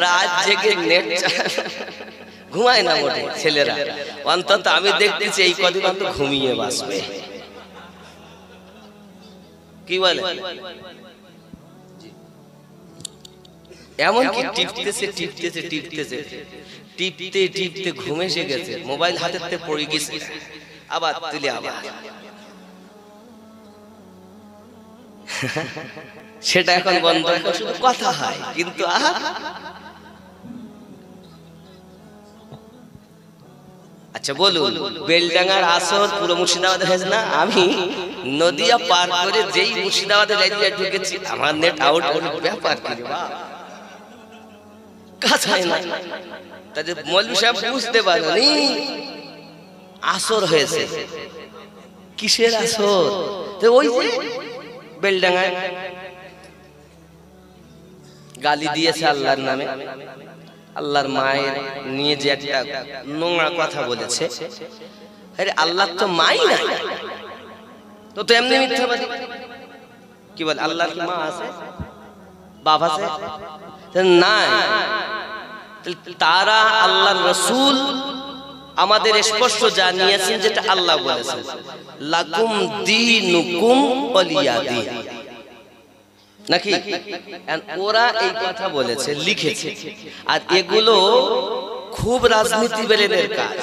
রাত জেগে নেট ঘুমায় না মোটে ছেলেরা, অন্তত আমি দেখতেছি এই কদিন অন্তত ঘুমিয়ে বাঁচবে। কি বলে এমনকি টিপতেছে টিপতেছে টিপতেছে টিপতে টিপতে ঘুমে এসে গেছে, মোবাইল হাতেতে পড়ে গেছে, আবার তুলে আবার সেটা এখন বন্ধ, এখন শুধু কথা হয় কিন্তু আচ্ছা বলুন, বেলডাঙ্গার আসর পুরো মুর্শিদাবাদে হয়েছে না? আমি নদিয়া পার করে যেই মুর্শিদাবাদে লাইনে ঢুকেছি আমার নেট আউট ব্যাপার কি কাছায় না। তাদের মৌলভী সাহেব বুঝতে পারেনি আসর হয়েছে। কিসের আসর? ওই যে বেলডাঙ্গায় গালি দিয়েছে আল্লাহর নামে, আল্লাহর মায়ের নিয়ে যে একটা নোংরা কথা বলেছে। আরে আল্লাহ তো মাই না, তো তো এমনি মিথ্যাবাদী। কি বলে আল্লাহর কি মা আছে, বাপ আছে? না, তারা আল্লাহর রাসূল আমাদের স্পষ্ট জানিয়েছেন যেটা আল্লাহ বলেছেন, লাকুম দীনুকুম ওয়ালিয়া দীন, নাকি? ওরা এই কথা বলেছে, লিখেছে। আর এগুলো খুব রাজনীতিবিদের কাজ।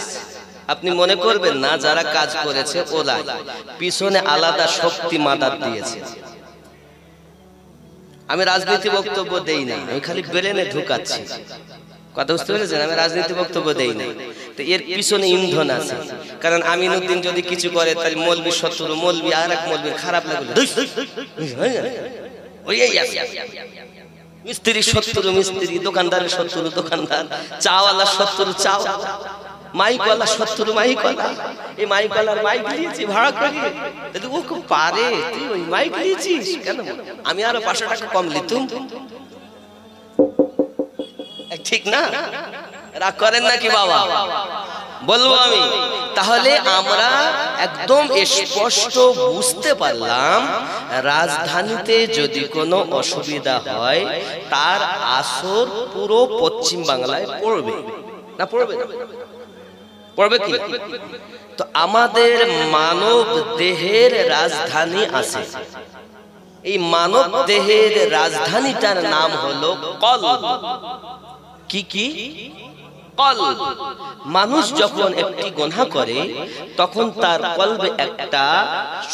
আপনি মনে করবেন না যারা কাজ করেছে ওরা, পিছনে আলাদা শক্তি মাদার দিয়েছে। আমি রাজনীতি বক্তব্য দেই না, আমি খালি ব্রেনে ঢুকাচ্ছি কথা, বুঝতে পেরেছেন? আমি রাজনীতি বক্তব্য দেই না, তো এর পিছনে ইন্ধন আছে। কারণ আমিনুদ্দিন যদি কিছু করে তাহলে মৌলবী শত্রু, মৌলবী আর এক মৌলবীর খারাপ লাগবে, মিস্ত্রি শত্রু মিস্ত্রি, দোকানদারের শত্রু দোকানদার, চাওয়ালার শত্রু চাও, মাইকওয়ালা শত্রু মাইকওয়ালা। এই মাইকওয়ালার মাইক দিয়েছি ভাড়া করি, ও খুব পারে, তুই ওই মাইক দিয়েছিস কেন? আমি আরো 500 টাকা কম লিতুম, ঠিক না? রাগ করেন নাকি বাবা? বলবো আমি। তাহলে আমরা একদম স্পষ্ট বুঝতে পারলাম, রাজধানীতে যদি কোনো অসুবিধা হয় তার আসর পুরো পশ্চিম বাংলায় পড়বে না? পড়বে না? পড়বে কি? তো আমাদের মানব দেহের রাজধানী আছে, এই মানব দেহের রাজধানীটার নাম হলো কলব। কি কি? কলব। মানুষ যখন একটি গুনাহ করে তখন তার কলবে একটা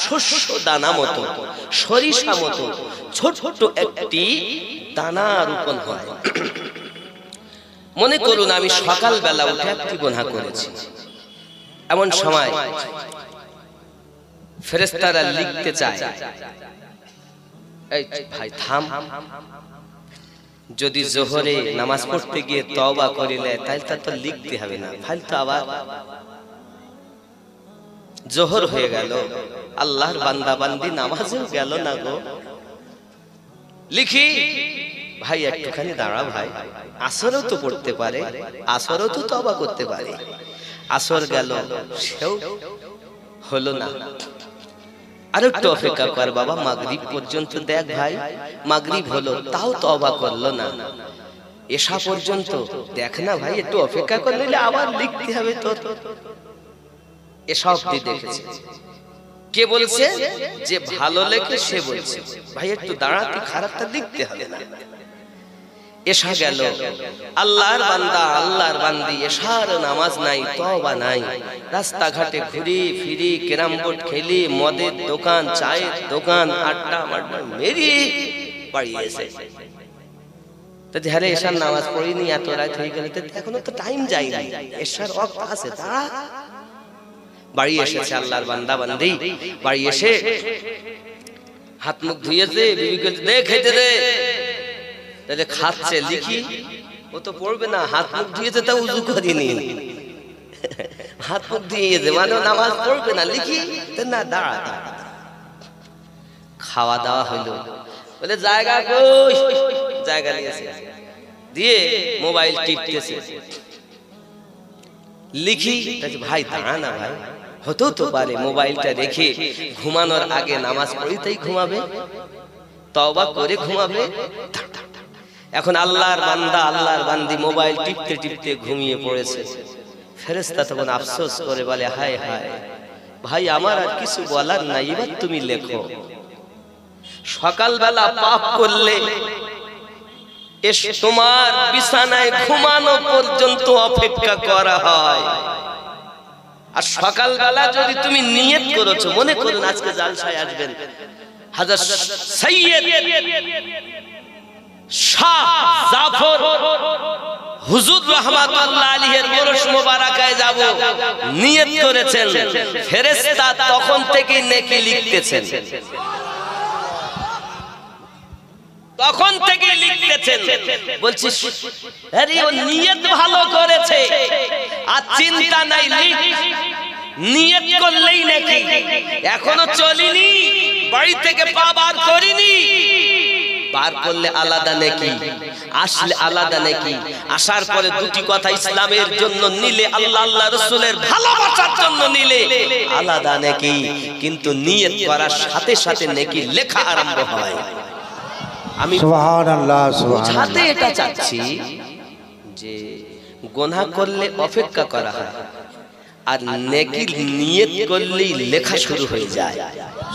শস্য দানা মতো, সরিষা মতো ছোট একটি দানা রোপণ হয়। মনে করুন আমি সকালবেলা উঠে একটি গুনাহ করেছি, এমন সময় ফেরেশতারা লিখতে চায়, এই ভাই থাম, যদি জোহরে নামাজ পড়তে গিয়ে তওবা করিলে তাহলে তা তো লিখতে হবে না, তাহলে তো আবার জোহর হয়ে গেল, আল্লাহর বান্দা বান্দি নামাজেও গেল না গো, লিখি। ভাই একটুখানি দাঁড়া ভাই, আসরও তো পড়তে পারে, আসরও তো তওবা করতে পারে। আসর গেল, সেও হলো না, আর একটু অপেক্ষা কর বাবা, মাগরিব পর্যন্ত দেখ ভাই, মাগরিব হলো তাও তওবা করলো না, এশা পর্যন্ত দেখ না ভাই, একটু অপেক্ষা করলে আবার লিখতে হবে তোর। এশা অবধি দেখেছে। কে বলছে? যে ভালো লেখে সে বলছে ভাই একটু দাঁড়াতে, খারাপটা লিখতে হবে না। এশা গেল, আল্লাহর বান্দা আল্লাহর বান্দি এশার নামাজ নাই, তওবা নাই, রাস্তাঘাটে ঘুরি ফিরি, ক্যারাম বোর্ড খেলি, মদের দোকান, চায়ের দোকান, আড্ডা মাড্ডা মেরি বাড়ি এসে তো ধারে এশার নামাজ পড়িনি, এত রাত হয়ে গেল, এখনো তো টাইম যায়নি, এশার ওয়াক্ত আছে, দাঁড়া। বাড়ি এসেছে আল্লাহর বান্দা বান্দি, বাড়ি এসে হাত মুখ ধুয়েছে, বিবিকে দে খেতে দে, তাহলে খাচ্ছে, লিখি। ও তো পড়বে না, হাত মুখ ধুয়েছে তা উযু করিনি, হাত মুখ ধুয়েছে মানে নামাজ পড়বে না, লিখি না, দাঁড়া। খাওয়া দাওয়া হইলো, বলে জায়গা কই, জায়গা নিয়েছে, দিয়ে মোবাইল টিপতেছে, লিখি। ভাই দাঁড়া না ভাই, হতো তো পারে মোবাইলটা রেখে ঘুমানোর আগে নামাজ পড়িতেই ঘুমাবে, তওবা করে ঘুমাবে, এখন আল্লাহর বান্দা আল্লাহর বান্দি মোবাইল টিপতে টিপতে ঘুমিয়ে পড়েছে। ফেরেশতা তখন আফসোস করে বলে, হায় হায় ভাই, আমার আর কিছু বলার নাই, এবার তুমি লেখো। সকালবেলা পাপ করলে তোমার বিছানায় ঘুমানো পর্যন্ত অপেক্ষা করা হয়। আর সকালবেলা যদি তুমি নিয়ত করেছো, মনে করুন আজকে জালসায় আসবেন হযরত সৈয়দ শাহ জাফর হুজুর রাহমাতুল্লাহ আলাইহির ওরস মোবারকায় যাব, নিয়ত করেছেন, ফেরেশতা তখন থেকে নেকি লিখতেছেন, তখন থেকে লিখতেছেন। বলছি আরে ও নিয়ত ভালো করেছে, আর চিন্তা নাই, নিয়ত করলেই নাকি এখনো চলিনি, বাড়ি থেকে পা বার করিনি, বার করলে আলাদা নেকি, আসলে আলাদা নেকি। আসার পরে দুটি কথা ইসলামের জন্য নিলে, আল্লাহ আল্লাহ রাসূলের ভালোবাসার জন্য নিলে আলাদা নেকি, কিন্তু নিয়ত করার সাথে সাথে নেকি লেখা আরম্ভ হয়। আমি সুবহানাল্লাহ সুবহানাল্লাহ এটা চাচ্ছি যে গুনাহ করলে অপেক্ষা করা হয়, আর নেকি নিয়ত করলেই লেখা শুরু হয়ে যায়।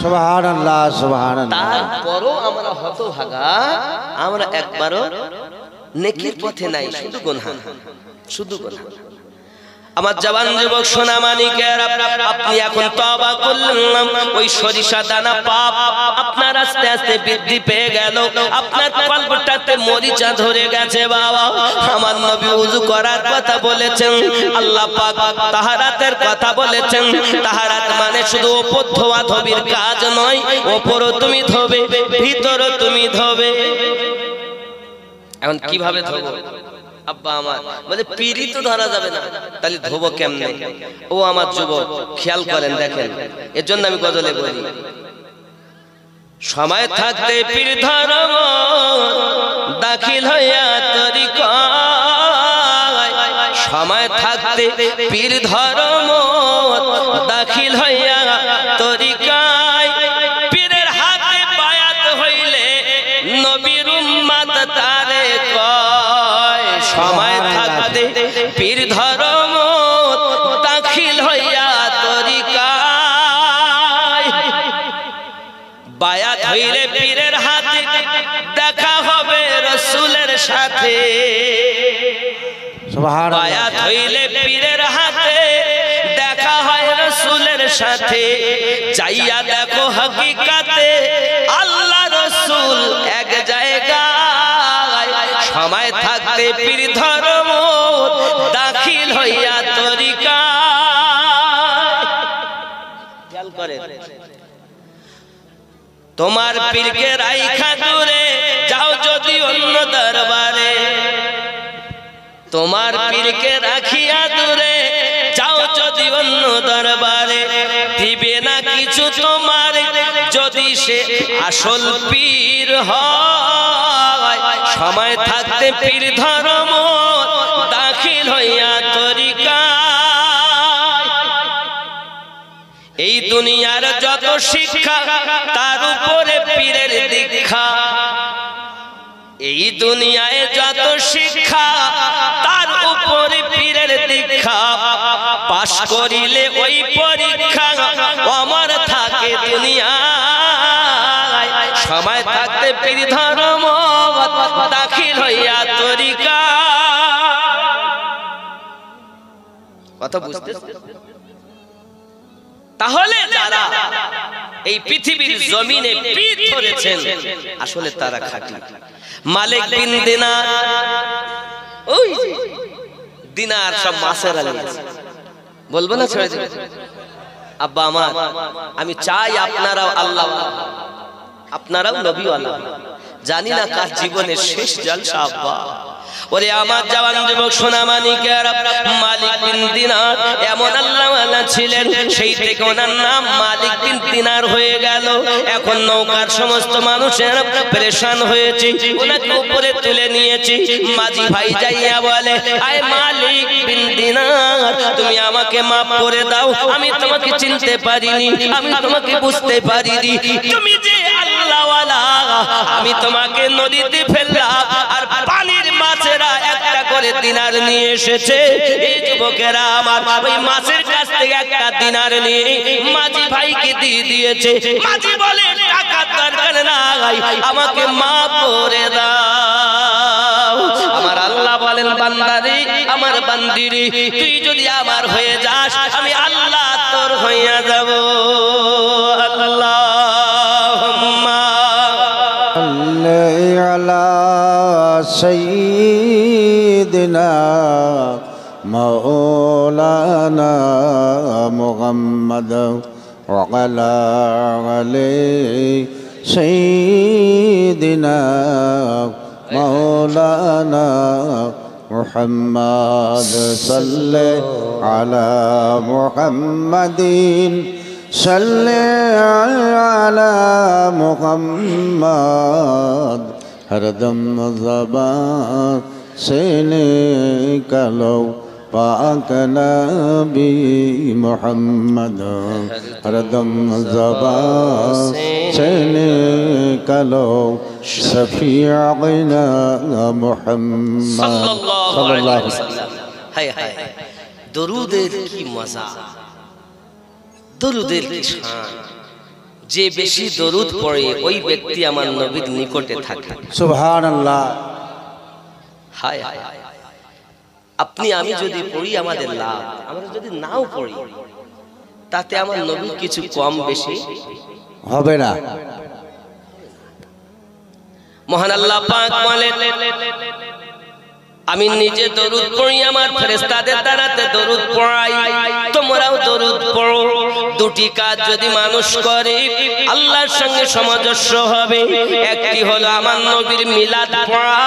সুবহানাল্লাহ সুবহানাল্লাহ। তারপরও আমরা হতভাগা, আমরা একবারও নেকির পথে নাই, শুধু গুনাহ, শুধু গুনাহ। আমার জওয়ান যুবক সোনা মানিকের, আপনি এখন তওবা করলেন, ওই সরিষা দানা পাপ আপনার আস্তে আস্তে বৃদ্ধি পেয়ে গেল, আপনার কলবটাতে মরিচা ধরে গেছে। বাবা, আমার নবী ওযু করার কথা বলেছেন, আল্লাহ পাক তাহারাতের কথা বলেছেন। তাহারাত মানে শুধু উপর ধোয়া ধোবির কাজ নয়, উপরও তুমি ধোবে, ভিতরও তুমি ধোবে। এখন কিভাবে ধোবো? আব্বা আমার বলে পিড়ি তো ধরা যাবে না, তাহলে ধোবো কেমনে? ও আমার যুবক, খেয়াল করেন, দেখেন, এর জন্য আমি গজলে বলি, সময় থাকতে পীর ধর্ম দাখিল হইয়া তরিকায়, সময় থাকতে পীর ধর্ম দাখিল হইয়া তরিকায়, পীরের হাতে বায়াত হইলে নবীর উম্মত তারে কয়। সময় থাকতে পীর ধর্ম দাখিল হইয়া তরিকায়, বায়াত হইলে পীরের হাতে দেখা হবে রাসূলের সাথে। সুবহানাল্লাহ। বায়াত হইলে পীরের হাতে দেখা হয় রাসূলের সাথে, যাইয়া দেখো হাকিকাতে আল্লাহ রাসূল এক জায়গায়। সময় থাকতে পীর ধর্ম দাখিল হইয়া তরিকায়। খেয়াল করেন, তোমার পীরকে রাইখা দূরে যাও যদি অন্য দরবারে, তোমার পীরকে রাখিয়া দূরে যাও যদি অন্য দরবারে, দিবে না কিছু তোমার যদি সে আসল পীর হয়। সময় থাকতে পীর ধর্ম দাখিল হইয়া তরিকায়। এই দুনিয়ার যত শিক্ষা তার উপরে পীরের দীক্ষা, এই দুনিয়ায় যত শিক্ষা তার উপরে পীরের দীক্ষা। পাশ করিলে ওই পরীক্ষা আমার থাকে দুনিয়ায়। সময় থাকতে পীর ধর্ম দাখিল হইয়া তরিকা। কথা বুঝতেছেন? তাহলে যারা এই পৃথিবীর জমিনে পীর ধরেছেন আসলে তারা খাঁটি। মালিক বিন দিনার, ওই দিনার সব মাছের আলী বলবো না, ছেড়ে দিন। আব্বা আমার, আমি চাই আপনারাও আল্লাহ, আপনারাও নবীওয়ালা। জানি না কার জীবনের শেষ জলসা আব্বা। ওরে আমার জওয়ান যুবক সোনা মানিকের, মালিক বিন দিনার এমন আল্লাহওয়ালা ছিলেন, সেই থেকে ওনার নাম মালিক বিন দিনার হয়ে গেল। এখন নৌকার সমস্ত মানুষের পরেশান হয়েছে, ওনাকে উপরে তুলে নিয়েছে। মাঝি ভাই যাইয়া বলে, আয় মালিক বিন দিনার, তুমি আমাকে মাফ করে দাও, আমি তোমাকে চিনতে পারিনি, আমি তোমাকে বুঝতে পারিনি, তুমি যে আল্লাহওয়ালা। আমি তোমাকে নদীতে ফেললাম আর করে দিনার নিয়ে এসেছে। এই যুবকেরা আমার ওই মাছের কাছ থেকে একটা দিনার নিয়ে মাঝি ভাইকে দিয়ে দিয়েছে। মাঝি বলে টাকার দরকার নাই, আমাকে মাফ করে দাও। আমার আল্লাহ বলেন বান্দারে, আমার বান্দিরে, তুই যদি আমার হয়ে যাস আমি আল্লাহ তোর হইয়া যাব। আল্লাহুম্মা সাল্লি আলা সাইয়্যিদিনা মাওলানা মুহাম্মদ ওয়া আলা আলি সাইয়্যিদিনা মাওলানা মুহাম্মদ সাল্লি আলা মুহাম্মাদিন সাল্লি আলা মুহাম্মদ হরদম ज़बान से निकलो पाक नबी मुहम्मद हरदम ज़बान से निकलो शफीअना मुहम्मद सल्लल्लाहु अलैहि वसल्लम। हाय हाय, दरूদের কি মজা, দরুদের কি শান। যে বেশি দরুদ পড়ে ওই ব্যক্তি আমার নবীর নিকটে থাকে। সুবহানাল্লাহ। হায় হায়, আপনি আমি যদি পড়ি আমাদের লাভ, আমরা যদি নাও পড়ি তাতে আমার নবী কিছু কম বেশি হবে না। মহান আল্লাহ পাক বলেন আমি নিজে দরুদ পড়ি, আমার ফেরেশতাদের দ্বারাতে দরুদ পড়াই, তোমরাও দরুদ পড়ো। দুটি কাজ যদি মানুষ করে আল্লাহর সঙ্গে সামঞ্জস্য হবে। একটি হলো আমার নবীর মিলাদ পড়া,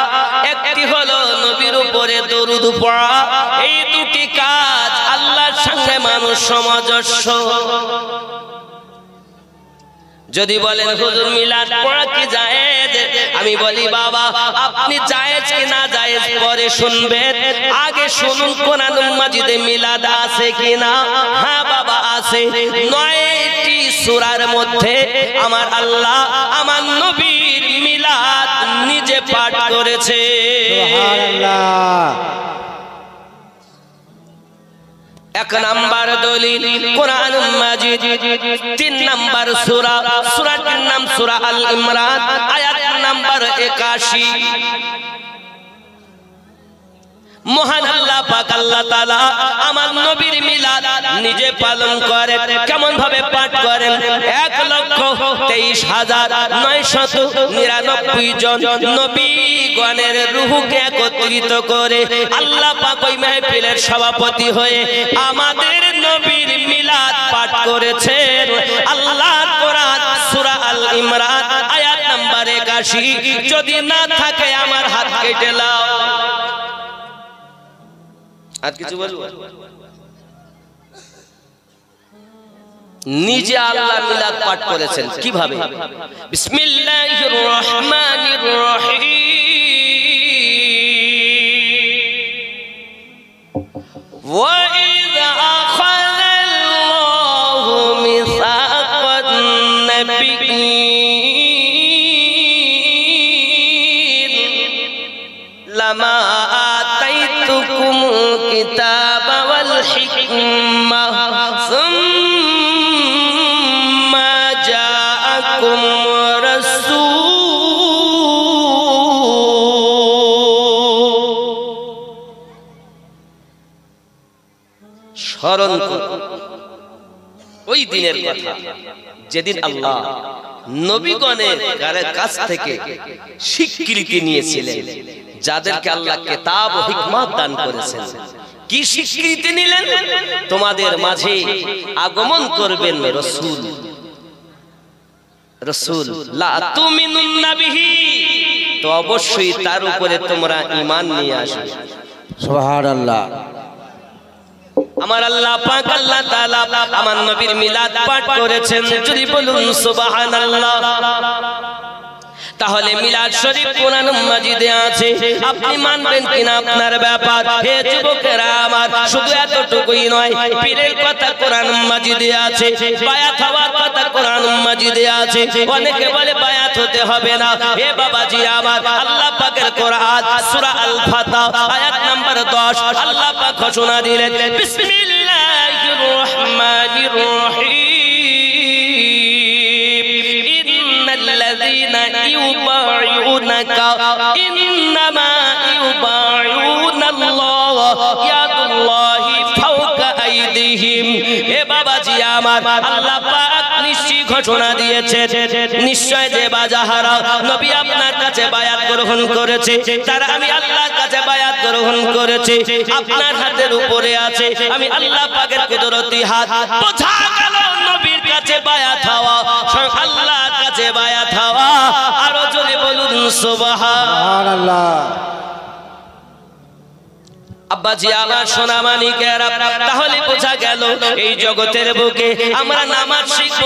একটি হলো নবীর উপরে দরুদ পড়া। এই দুটি কাজ আল্লাহর সঙ্গে মানুষ সামঞ্জস্য। যদি বলেন হুজুর মিলাদ পড়া কি জায়েজ, আমি বলি বাবা আপনি জায়েজ কি না জায়েজ পরে শুনবেন, আগে শুনুন কোরআন মাজিদে মিলাদ আছে কিনা। হ্যাঁ বাবা আছে, 9টি সূরার মধ্যে আমার আল্লাহ আমার নবীর মিলাদ নিজে পাঠ করেছে। সুবহানাল্লাহ। এক নাম্বার দলিল কোরআন মাজিদ, 3 নাম্বার সূরা, সূরাটির নাম সূরা আল ইমরান, আয়াত নাম্বার 81। মহান আল্লাহ পাক আল্লাহ তাআলা আমার নবীর মিলাদ নিজে পালন করেন। কেমন ভাবে পাঠ করেন? 1,23,999 জন নবীগণের রূহকে একত্রিত করে আল্লাহ পাক ওই মাহফিলের সভাপতি হয়ে আমাদের নবীর মিলাদ পাঠ করেছেন। আল্লাহর কোরআন সূরা আল ইমরান আয়াত নাম্বার 81। যদি না থাকে আমার হাত কেটে লাও। আর কিছু বলবো? নিজে আল্লাহ মিলাদ পাঠ করেছেন কিভাবে? বিসমিল্লাহির রহমানির রহিম। ওয়া ইযা আখাযাল্লাহু মিসাকান নাবিয়্যিন লামা আতাইতুকুম الكتاب والحكمة ثم جاءكم رسول স্মরণ করুন ওই দিনের কথা যেদিন আল্লাহ নবীগণের কাছ থেকে স্বীকৃতি নিয়েছিলেন, যাদেরকে আল্লাহ কিতাব ও হিকমত দান করেছেন। কি স্বীকৃতি নিলেন? তোমাদের মাঝে আগমন করবেন রাসূল। রাসূল লা তুমিনুন্না বিহি, তো অবশ্যই তার উপরে তোমরা ঈমান নিয়ে আসবে। সুবহানাল্লাহ। আমার আল্লাহ পাক আল্লাহ তাআলা আমার নবীর মিলাদ পাঠ করেছেন। যদি বলুন সুবহানাল্লাহ। তাহলে মিলাদ শরীফ কোরআন মাজিদে আছে, আপনি মানবেন কিনা আপনার ব্যাপার। হে যুবকেরা আমার, শুধু এতটুকুই নয়, পীরের কথা কোরআন মাজিদে আছে, বায়াত হওয়ার কথা কোরআন মাজিদে আছে। অনেকে বলে বায়াত হতে হবে না। হে বাবাজি আমার, আল্লাহ পাকের কোরআন সূরা আল ফাতহ আয়াত নাম্বার 10 আল্লাহ পাক ঘোষণা দিলেন, বিসমিল্লাহির রহমানির রহিম, ইন্নাল্লাযীনা ইউবাইউনাকা ইন্নামা ইউবাইউনাল্লাহ ইয়াদুল্লাহি ফাওকা আইদিহিম। হে বাবাজি আমার, আল্লাহ পাক নিশ্চয় ঘোষণা দিয়েছে, নিশ্চয় যে বাজাহারা নবী আপনার কাছে বায়াত গ্রহণ করেছে, তারা আমি আল্লাহর কাছে বায়াত গ্রহণ করেছে, আপনার হাতের উপরে আছে আমি আল্লাহ পাকের কুদরতি হাত। বোঝা গেল নবীর কাছে বায়াত হওয়া, আল্লাহর কাছে বায়াত হওয়া। আরো জোরে বলুন সুবহানাল্লাহ। আব্বাজি আমার সোনা মানিকেরা, তাহলে বোঝা গেল এই জগতের বুকে আমরা নামাজ শিখব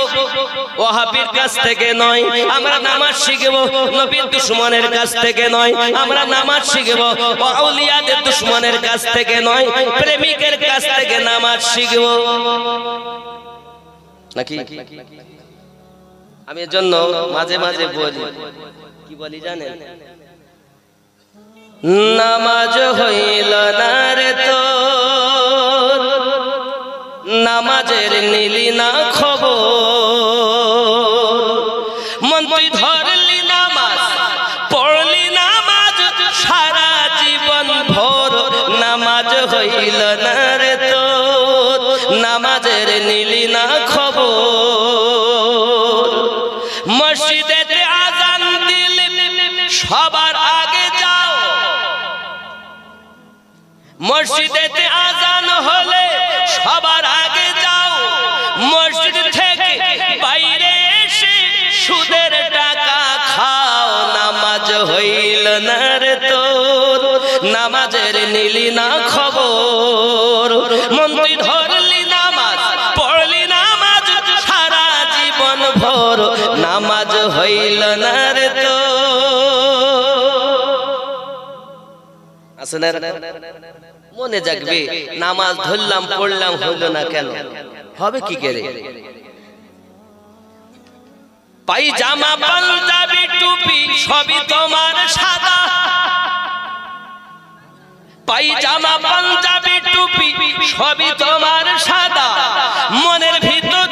ওয়াহাবির কাছ থেকে নয়, আমরা নামাজ শিখব নবীর দুশমনের কাছ থেকে নয়, আমরা নামাজ শিখব আউলিয়াদের দুশমনের কাছ থেকে নয়, প্রেমিকের কাছ থেকে নামাজ শিখব নাকি? আমি এর জন্য মাঝে মাঝে বলি, কি বলি জানেন? নামাজ হইল না রে তোর, নামাজের নিলি না খবর, মন তুই ধরলি নামাজ, পড়লি নামাজ সারা জীবন ভোর, নামাজ হইল না রে তোর, নামাজের নিলি না খবর। মসজিদেতে আজান দিলে সবার আগে যাও, মসজিদেতে আজান হলে সবার আগে যাও, মসজিদ থেকে বাইরে এসে সুদের টাকা খাও, নামাজ হইল না রে তোর, নামাজের নিলি না খবর, মন তুই ধরলি নামাজ, পড়লি নামাজ সারা জীবন ভোর, নামাজ হইল না রে তোর। মনে জাগবে, নামাজ ধরলাম পড়লাম হইল না কেন? হবে কি করে? পায়জামা পাঞ্জাবি টুপি সবই তোমার সাদা, পায়জামা পাঞ্জাবি টুপি সবই তোমার সাদা, মনের ভিতর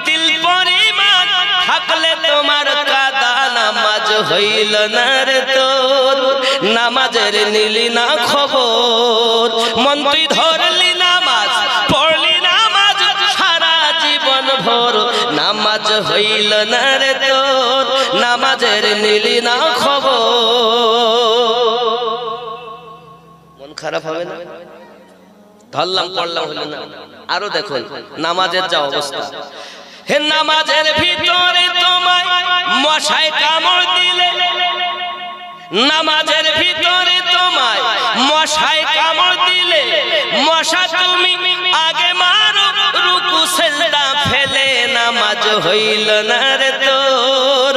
দিল পরিমাণ থাকলে তোমার কাদা, নামাজ হইল না রে তোর, নামাজের নিলি না খবর, মন তুই ধরলি নামাজ, পড়লি নামাজ সারা জীবন ভোর, নামাজ হইল না রে তোর, নামাজের নিলি না খবর। মন খারাপ হবে না? ধরলাম পড়লাম হইল না। আরো দেখুন নামাজের যা অবস্থা, হে নামাজের ভিতরে তোমায় মশায় কামড় দিলে, নামাজের ভিতরে তোমায় মশায় কামড় দিলে, মশা তুমি আগে মারো রুকু সিজদা ফেলে, নামাজ হইল না রে তোর,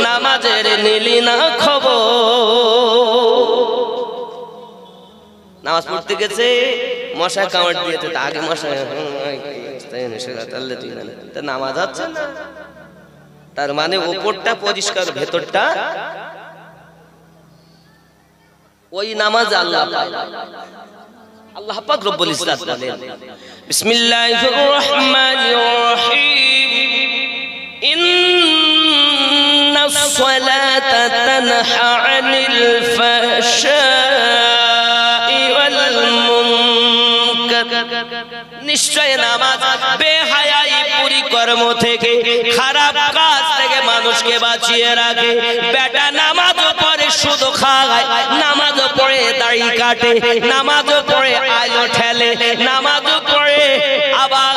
নামাজের নিলি না খবর। নামাজ পড়তে গেছে মশা কামড় দিয়েছে, তা আগে মশা নামাজ হচ্ছে না, তার মানে উপরটা পরিষ্কার ভেতরটা ওই নামাজ আল্লাহ পায়। আল্লাহ পাক রব্বুল ইজ্জত বলেন, বিসমিল্লাহির রহমানির রহিম, ইন্নাস সালাতা তানহা আনিল ফাহশাই ওয়াল মুনকার, নিশ্চয় নামাজ বেহায়াই পরিকর্ম থেকে, খারাপ কাজ থেকে মানুষকে বাঁচিয়ে রাখে। বেটা নামাজ পড়ে সুদ খায়, নামাজ পড়ে দাড়ি কাটে, নামাজ পড়ে আলো ঠেলে, নামাজ পড়ে আবার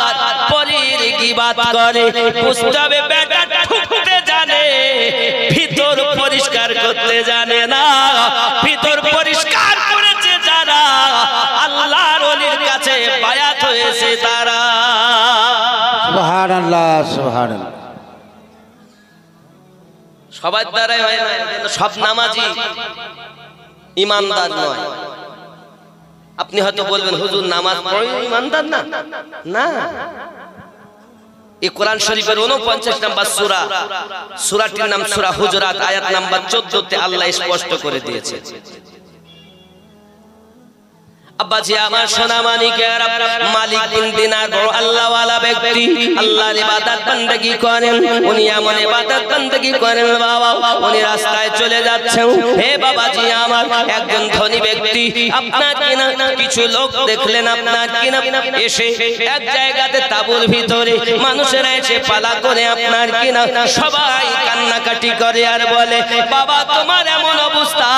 পরীর গীবাত করে। বুঝতে হবে বেটা ঠুকতে জানে, ভিতর পরিষ্কার করতে জানে না। ভিতর পরিষ্কার করেছে যারা, আল্লাহর ওলির কাছে বায়াত হয়েছে তারা। সুবহানাল্লাহ সুবহানাল্লাহ। সবার দ্বারাই হয় না, সব নামাজি ইমানদার নয়। আপনি হয়তো বলবেন হুজুর নামাজ পড়ে ইমানদার না, না। এই কোরআন শরীফের 49 নম্বর সূরা, সূরাটির নাম সূরা হুজুরাত, আয়াত নাম্বার 14 তে আল্লাহ স্পষ্ট করে দিয়েছে। আব্বাজি আমার সোনা মানিকেরা, মালিক বিন দিনার বড় আল্লাহ ওয়ালা ব্যক্তি, আল্লাহর ইবাদত বندگی করেন। উনি এমন ইবাদত বندگی করেন বাবা, উনি রাস্তায় চলে যাচ্ছেন। হে বাবাজি আমার, একজন ধনী ব্যক্তি আপনার কিনা কিছু লোক দেখলেন আপনার কিনা এসে এক জায়গাতে তাঁবুর ভিতরে মানুষেরা এসে পালা করে আপনার কিনা সবাই কান্নাকাটি করে আর বলে, বাবা তোমার এমন অবস্থা,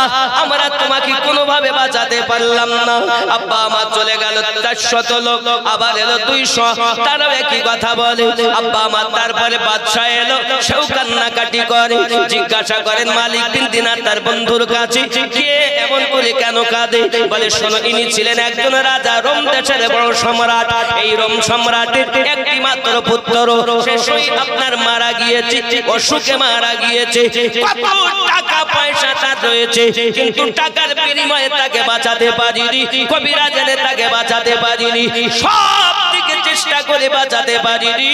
আমরা তোমাকে কোনোভাবে বাঁচাতে পারলাম না। আব্বা আমার চলে গেল 400 লোক, আবার এলো 200, তারাও একই কথা বলে। আব্বা আমার তারপরে বাদশা এলো, সেও কান্নাকাটি করে। জিজ্ঞাসা করেন মালিক বিন দিনার তার বন্ধুর কাছে, কে এমন করে কেন কাঁদে? বলে শোনো, ইনি ছিলেন একজন রাজা, রোম দেশের বড় সম্রাট। এই রোম সম্রাটের একটি মাত্র পুত্র, সে সই আপনার মারা গিয়েছে, অসুখে মারা গিয়েছে। কত টাকা পয়সা তার রয়েছে, কিন্তু টাকার বিনিময়ে তাকে বাঁচাতে পারিনি, কবিরাজ এনে তাকে বাঁচাতে পারিনি, সব দিকে চেষ্টা করে বাঁচাতে পারিনি,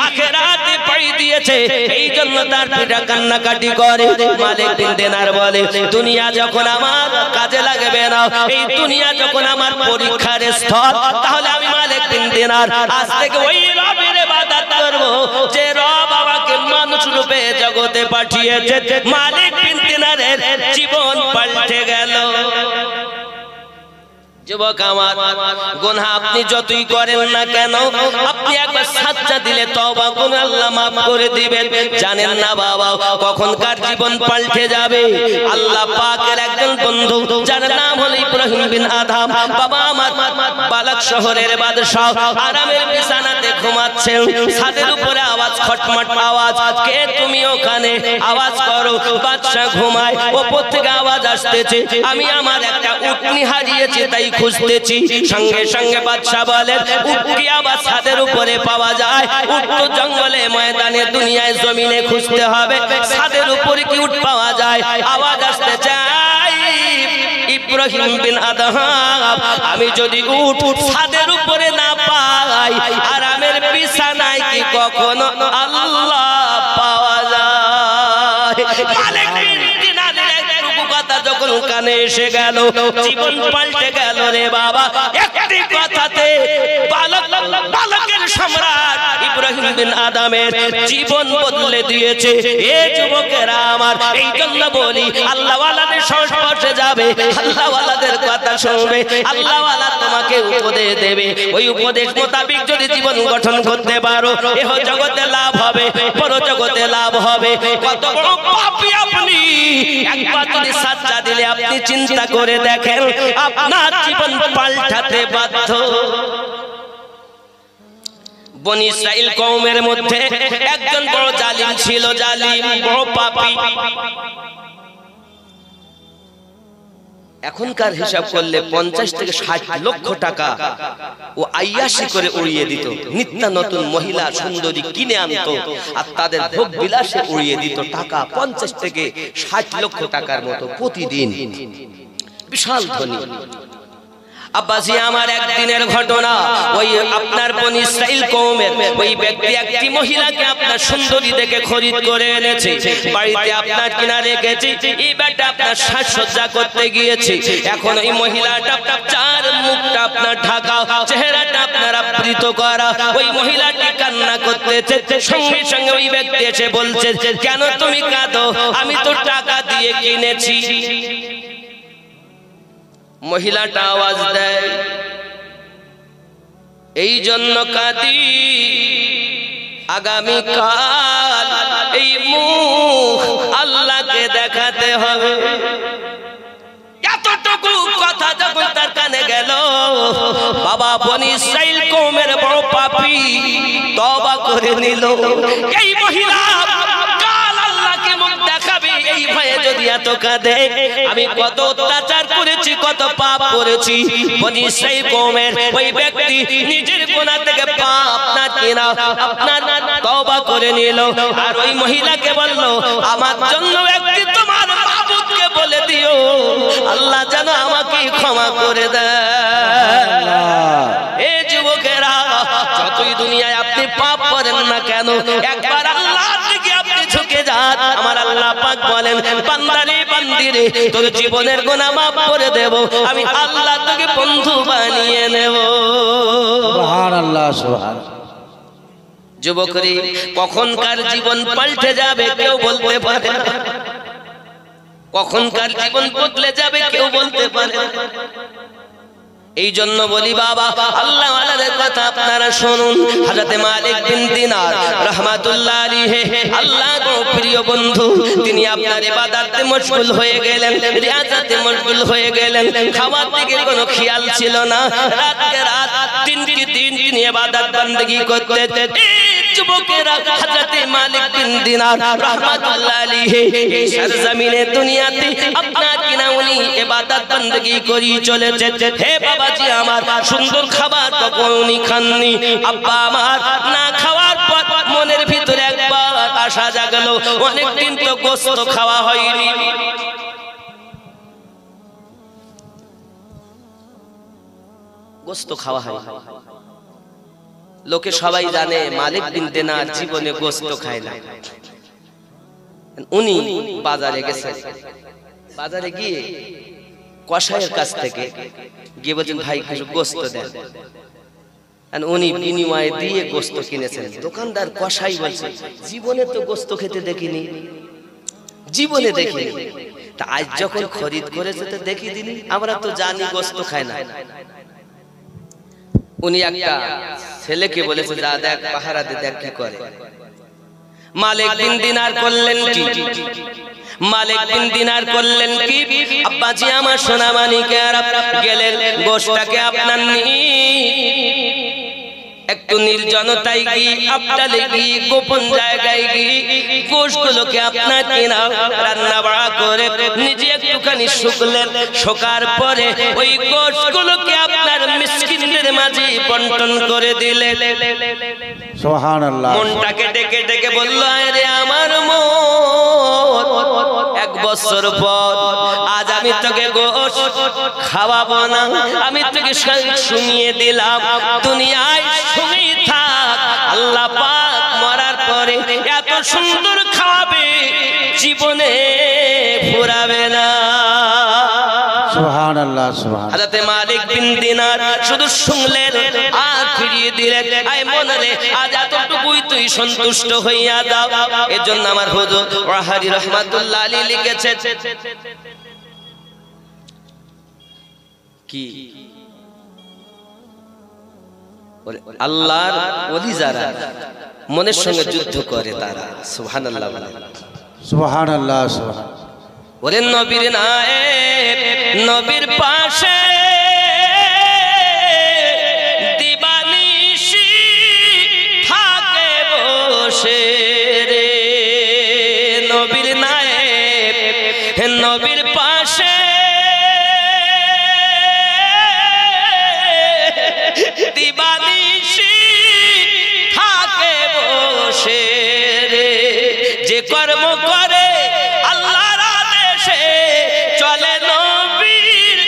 আখিরাতে পাই দিয়েছে। এই জন্য তার পিতা কান্নাকাটি করে। মালিক বিন দিনার বলে, দুনিয়া যখন আমার কাজে লাগবে না, এই দুনিয়া যখন আমার পরীক্ষার স্থল, তাহলে আমি মালিক বিন দিনার আজ থেকে ওই রবের ইবাদত করব যে রব আমাকে মানুষ রূপে জগতে পাঠিয়েছে। মালিক বিন দিনারের জীবন পাল্টে গেল। যুবক আমার, গুনাহ আপনি যতই করেন না কেন, আপনি একবার সাজদা দিলে তওবা করে আল্লাহ maaf করে দিবেন। জানেন না বাবা, কখন কার জীবন পাল্টে যাবে। আল্লাহ পাকের একজন বন্ধু, যার নাম হলো ইব্রাহিম বিন আদম। বাবা আমার বালাক শহরের বাদশা আরামের বিছানাতে ঘুমাচ্ছেন, ছাদের উপরে আওয়াজ, খটমট আওয়াজ। কে তুমি ওখানে? আওয়াজ করো। বাদশা ঘুমায়, ওপর থেকে আওয়াজ আসতেছে, আমি আমার একটা উটনি হারিয়েছি, তাই খুঁজতেছি। সঙ্গে সঙ্গে বাদশা বলেন, উট কি আবার ছাদের উপরে পাওয়া যায়? উট তো জঙ্গলে, ময়দানে, দুনিয়ায়, জমিনে খুঁজতে হবে, ছাদের উপরে কি উট পাওয়া যায়? আওয়াজ আসতে চাই, ইব্রাহিম বিন আদম, আমি যদি উট ছাদের উপরে না পাই, আরামের বিছানায় কি কখনো আল্লাহ পাওয়া যায়? মালিক বিন দিনারের একটুকু কথা যখন কানে এসে গেল, জীবন পাল্টে গেল রে বাবা। একটি কথাতে বালকের সম্রাট ইব্রাহিম বিন আদমের জীবন বদলে দিয়েছে। এ যুবকেরা আমার, এই জন্য বলি, আল্লাহ ওয়ালাদের সংস্পর্শে যাবে, আল্লাহ ওয়ালাদের কথা শুনবে, আল্লাহ ওয়ালা তোমাকে উপদেশ দেবে। ওই উপদেশ মোতাবেক যদি জীবন গঠন করতে পারো, এহ জগতে লাভ হবে, পর জগতে লাভ হবে। কত বড় পাপী আপনি! একবার যদি সাজদা দিলে আপনি চিন্তা করে দেখেন, আপনার জীবন পাল্টাতে বাধ্য। বনি ইসরাইল কওমের মধ্যে একজন বড় জালিম ছিল, জালিম, বড় পাপী। এখনকার হিসাব করলে 50 থেকে 60 লক্ষ টাকা ও আইয়াশি করে উড়িয়ে দিত। নিত্য নতুন মহিলা সুন্দরী কিনে আনতো আর তাদের ভোগ বিলাসে উড়িয়ে দিত টাকা 50 থেকে 60 লক্ষ টাকার মতো প্রতিদিন। বিশাল ধনী। আব্বাজি আমার একদিনের ঘটনা, ওই আপনার বনি ইসরাইল কওমের ওই ব্যক্তি একটি মহিলাকে আপনার সুন্দরী দেখে খরিদ করে এনেছে, বাড়িতে আপনার কিনা রেখেছে। এই বেটা আপনার সাজসজ্জা করতে গিয়েছে। এখন এই মহিলাটা চার মুখটা আপনার ঢাকা, চেহারাটা আপনার আবৃত করা। ওই মহিলাটি কান্না করতেছে, সঙ্গে সঙ্গে ওই ব্যক্তি এসে বলছে, কেন তুমি কাঁদো? আমি তো টাকা দিয়ে কিনেছি। মহিলাটা আওয়াজ দেয়, এই জন্য কাঁদি, আগামীকাল এই মুখ আল্লাহকে দেখাতে হবে। এতটুকু কথা যখন তার কানে গেল, বাবা বনি ইসরাইল কওমের বড় পাপী তওবা করে নিল। এই মহিলা কাল আল্লাহকে মুখ দেখাবে, এই ভয়ে যদি এত কাঁদে, আমি কত অত্যাচার করেছি, কত পাপ করেছি। বনি ইসরাইল কওমের ওই ব্যক্তি নিজের গুনাহ থেকে পাপ না কিনা আপনার তওবা করে নিল, আর ওই মহিলাকে বলল আমার জন্য একটি তোমার মাবুদকে বলে দিও আল্লাহ যেন আমাকে ক্ষমা করে দেয়। এ যুবকেরা, যতই দুনিয়ায় আপনি পাপ করেন না কেন, একবার আল্লাহর দিকে আপনি ঝুঁকে যান। আমার আল্লাহ পাক বলেন, বান্দারে বান্দিরে তোর জীবনের গুনাহ মাফ করে দেব, আমি আল্লাহ তোকে বন্ধু বানিয়ে নেব। সুবহানাল্লাহ, সুবহানাল্লাহ। যুবকরি, কখনকার জীবন পাল্টে যাবে কেউ বলতে পারে না, কখনকার জীবন বদলে যাবে কেউ বলতে পারে না। এই জন্য বলি বাবা, আল্লাহ ওয়ালাদের কথা আপনারা শুনুন। হযরত মালিক বিন দিনার রাহমাতুল্লাহ আলাইহি, আল্লাহ গো প্রিয় বন্ধু, তিনি আপনার ইবাদতে মশগুল হয়ে গেলেন, রিয়াজাতে মশগুল হয়ে গেলেন, খাওয়ার দিকে কোনো খেয়াল ছিল না। রাতকে রাত, দিনকে দিন তিনি ইবাদত বندگی করতেন। যুবকেরা, হযরত মালিক বিন দিনার রাহমাতুল্লাহ আলাইহি এই সরজমিনে দুনিয়াতে আপনার কিনা উনি ইবাদত বندگی করি চলেছেন। হে বাবাজি আমার, সুন্দর খাবার কখনো উনি খাননি। আব্বা আমার না খাওয়ার পর মনের ভিতরে একবার আশা জাগলো, অনেকদিন তো গোশত খাওয়া হয়নি। গোশত খাওয়া হয়, লোকে সবাই জানে মালিক বিন দিনার জীবনে গোশত খায় না। উনি বাজারে গেছেন, বাজারে গিয়ে কসাইয়ের কাছ থেকে গিয়ে বলছেন, ভাই কিছু গোশত দেন। উনি বিনিময়ে দিয়ে গোশত কিনেছেন। দোকানদার কসাই বলছে, জীবনে তো গোশত খেতে দেখিনি, জীবনে দেখিনি, তা আজ যখন খরিদ করেছে তো দেখি দিনি, আমরা তো জানি গোশত খায় না। উনি একটা ছেলেকে বলেছে, যা দেখ পাহারা দে, দেখ কি করে। মালিক বিন দিনার করলেন কি? মালিক বিন দিনার করলেন কি? আব্বাজি আমার সোনা মানিকেরা, গেলেন গোশতটাকে আপনার একটু নির্জনতায় গিয়ে, আপনালে গিয়ে, গোপন জায়গায় গিয়ে গোশতগুলোকে আপনার কিনা রান্না বাড়া করে নিজে একটুখানি শুকলেন। শোকার পরে ওই গোশতগুলোকে আপনার মিসকিনদের মাঝে বন্টন করে দিলেন। সুবহানাল্লাহ। মনটাকে ডেকে ডেকে বলল, আরে আমার মন, এক বছর পর আজ আমি তোকে গোশত খাওয়াবো না, আমি তোকে শুনিয়ে দিলাম, দুনিয়ায় শুনেই থাক, আল্লাহ পাক মরার পরে এত সুন্দর খাওয়াবে, জীবনে ফুরাবে না। সুবহানাল্লাহ, সুবহানাল্লাহ। হযরত মালিক বিন দিনার শুধু শুনলেন আর ফিরিয়ে দিলেন, আয় মনরে আজ এতটুকুই তুই সন্তুষ্ট হইয়া দাও। এজন্য আমার হুজুর ওয়াহারি রাহমাতুল্লাহ আলাইহি লিখেছেন কি, আল্লাহর ওলি যারা মনের সঙ্গে যুদ্ধ করে তারা, সুবহানাল্লাহ, সুবহানাল্লাহ, সুবহানাল্লাহ। ওরে নবীর নায়েব, নবীর পাশে দিবানিশি থাকে বসে রে, নবীর নায়েব, নবীর পাশে দিবানিশি থাকে বসে রে, যে কর্ম করে আল্লাহর আদেশে চলে নবীর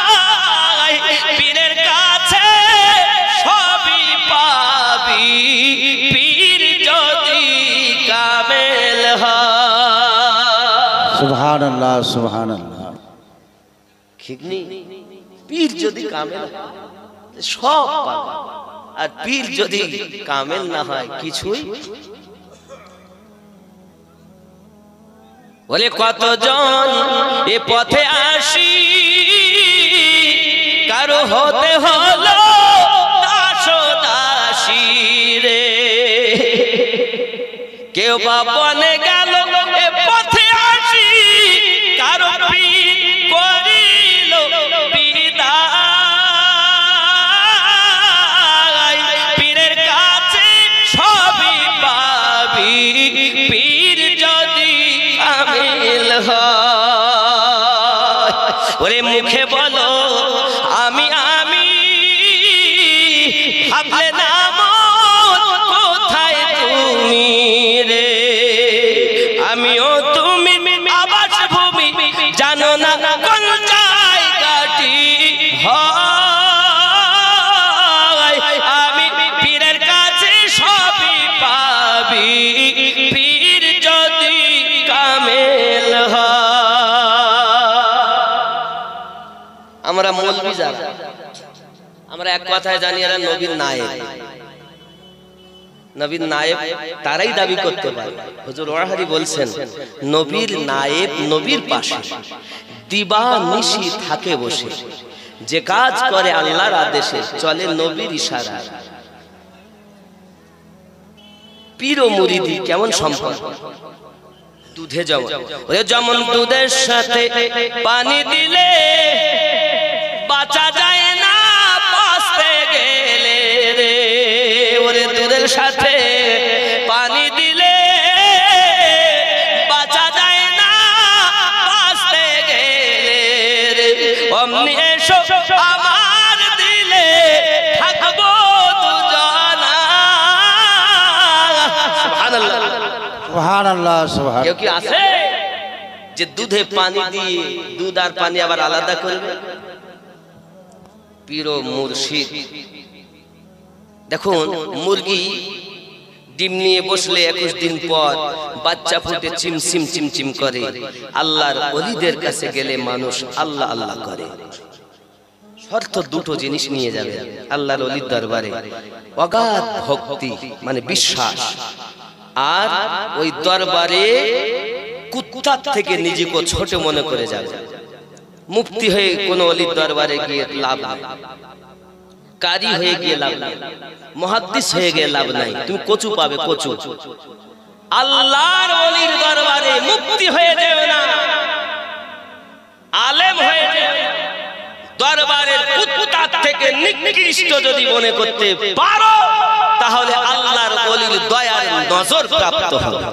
ইশারায়, পীরের কাছে সবই পাবি, পীর যদি কামেল হয়। সুবহানাল্লাহ, সুবহানাল্লাহ। ঠিক নেই, পীর যদি কামেল হয় সব পাবে, আর পীর যদি কামেল না হয় কিছুই। বলে কতজন এ পথে আসি, কারো হতে হলো দাস দাসী রে, কেউ বা বনে গেল এ পথে আসি, কারো পীর করিল বিদায়, পীরের কাছে হয়। ওরে মুখে বলো আমি আমি, ভাবলে না মন কোথায় তুমি রে। আমিও তুমি আবাস ভূমি, জানো না কোন জায়গাটি হয়। আমি পীরের কাছে সবই পাবি, পীর যদি কামেল হয়। আমরা মৌলবি যারা, আমরা এক কথায় জানি এরা নবীর নায়েব। নবীর নায়েব তারাই দাবি করতে পারে। হুজুর ওয়াহাবি বলছেন নবীর নায়েব নবীর পাশে দিবা নিশি থাকে বসে, যে কাজ করে আল্লাহর আদেশে চলে নবীর ইশারা। পীর ও মুরিদি কেমন সম্পর্ক? দুধে যেমন, ওরে যেমন দুধের সাথে পানি দিলে বাঁচা যায় না বাঁচতে গেলে রে। ওরে দুধের সাথে পানি দিলে বাঁচা যায় না বাঁচতে গেলে রে। অমনি এসো আমার দিলে থাকবো দুজনা। সুবহানাল্লাহ সুবহানাল্লাহ সুবহান। কেউ কি আছে যে দুধে পানি দিয়ে দুধ আর পানি আবার আলাদা করবে? পীর ও মুর্শিদ। দেখুন মুরগি ডিম নিয়ে বসলে 21 দিন পর বাচ্চা ফুটে চিমচিম চিমচিম করে। আল্লাহর ওলিদের কাছে গেলে মানুষ আল্লাহ আল্লাহ করে। শর্ত দুটো জিনিস নিয়ে যাবে আল্লাহর ওলির দরবারে, অগাধ ভক্তি মানে বিশ্বাস, আর ওই দরবারে কুত্তার থেকে নিজেকে ছোট মনে করে যাবে। মুফতি হয়ে কোন ওলির দরবারে গিয়ে লাভ নেই, কারি হয়ে গিয়ে লাভ নেই, মুহাদ্দিস হয়ে গিয়ে লাভ নাই। তুমি কচু পাবে কচু। আল্লাহর ওলির দরবারে মুফতি হয়ে যেও না, আলেম হয়ে যেও না। দরবারের কুত্তার থেকে নিকৃষ্ট যদি মনে করতে পারো তাহলে আল্লাহর ওলির দয়ার নজর প্রাপ্ত হবে।